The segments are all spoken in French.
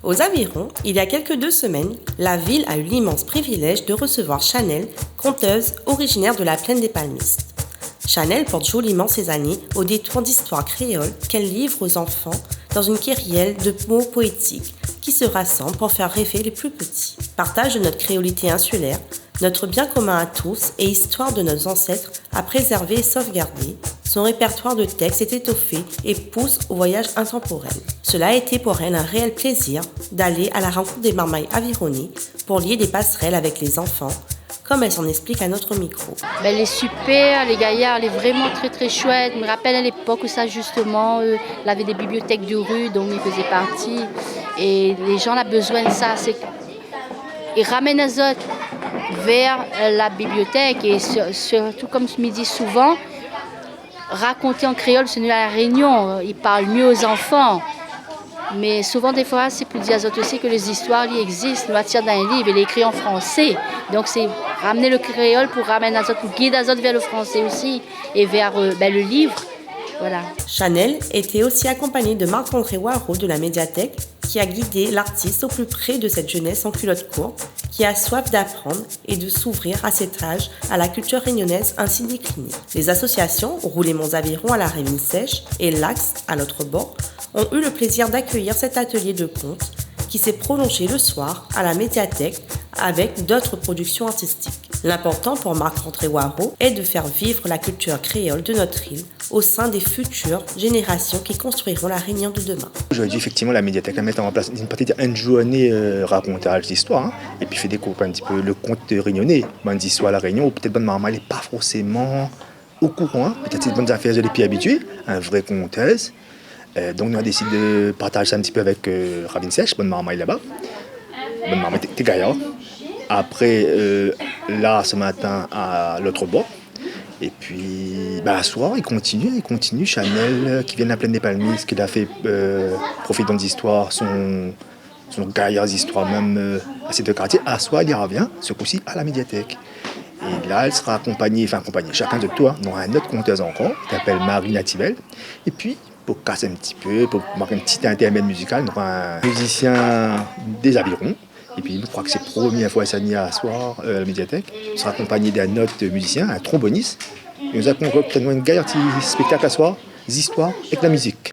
Aux Avirons, il y a quelques 2 semaines, la ville a eu l'immense privilège de recevoir Chanel, conteuse originaire de la plaine des Palmistes. Chanel porte joliment ses années au détour d'histoires créoles qu'elle livre aux enfants dans une kyrielle de mots poétiques qui se rassemblent pour faire rêver les plus petits. Partage de notre créolité insulaire, notre bien commun à tous et histoire de nos ancêtres à préserver et sauvegarder, son répertoire de textes est étoffé et pousse au voyage intemporel. Cela a été pour elle un réel plaisir d'aller à la rencontre des marmailles avironnées pour lier des passerelles avec les enfants, comme elle s'en explique à notre micro. Elle est super, les gaillards, elle est vraiment très très chouette. Je me rappelle à l'époque où ça justement, elle avait des bibliothèques de rue dont il faisait partie. Et les gens ont besoin de ça. Ils ramènent les autres vers la bibliothèque et surtout, comme je me dis souvent, raconter en créole, c'est mieux à la Réunion. Ils parlent mieux aux enfants. Mais souvent, des fois, c'est pour dire aux autres aussi que les histoires elles existent. Nous attirent dans un livre, elle est écrit en français. Donc, c'est ramener le créole pour ramener les autres, pour guider les autres vers le français aussi et vers le livre. Voilà. Chanel était aussi accompagnée de Marc-André Waro de la médiathèque qui a guidé l'artiste au plus près de cette jeunesse en culotte courte qui a soif d'apprendre et de s'ouvrir à cet âge à la culture réunionnaise ainsi déclinée. Les associations Rouler Monts Avirons à la Réunion Sèche et l'Axe à l'autre bord ont eu le plaisir d'accueillir cet atelier de contes qui s'est prolongé le soir à la médiathèque avec d'autres productions artistiques. L'important pour Marc-André Waro est de faire vivre la culture créole de notre île au sein des futures générations qui construiront la Réunion de demain. Aujourd'hui, effectivement, la médiathèque a mis en place une journée racontage d'histoire et puis fait découvrir un petit peu le conte réunionnais, bonnes histoires à la Réunion, ou peut-être bonne maman n'est pas forcément au courant, peut-être c'est bonnes affaires de les plus habituées, un vrai conteuse. Donc, nous avons décidé de partager ça un petit peu avec Ravine Sèche, bonne maman est là-bas. Bonne maman était gaillard. Après, là, ce matin, à l'autre bord. Et puis, à soir, il continue. Chanel, qui vient de la plaine des Palmistes, qui a fait profiter d'histoire, son gaillard d'histoire, même à ces deux quartiers. À soir, il y revient, ce coup-ci, à la médiathèque. Et là, elle sera accompagnée, chacun de toi, dont un autre conteuse encore, qui s'appelle Marie Nativelle. Et puis, pour casser un petit peu, pour marquer un petit intermède musical, donc un musicien des Avirons. Et puis, je crois que c'est la première fois cette année à soir à la médiathèque. On sera accompagné d'un autre musicien, un tromboniste. Et nous accompagnons une gaillard spectacle à soir, des histoires avec la musique.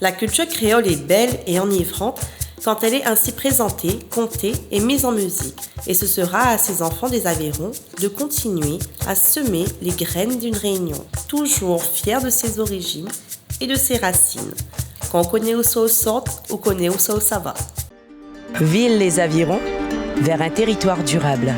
La culture créole est belle et enivrante quand elle est ainsi présentée, contée et mise en musique. Et ce sera à ces enfants des Avirons de continuer à semer les graines d'une Réunion, toujours fière de ses origines et de ses racines. Qu'on connaît où ça au sort, ou connaît où ça va. Ville les Avirons, vers un territoire durable.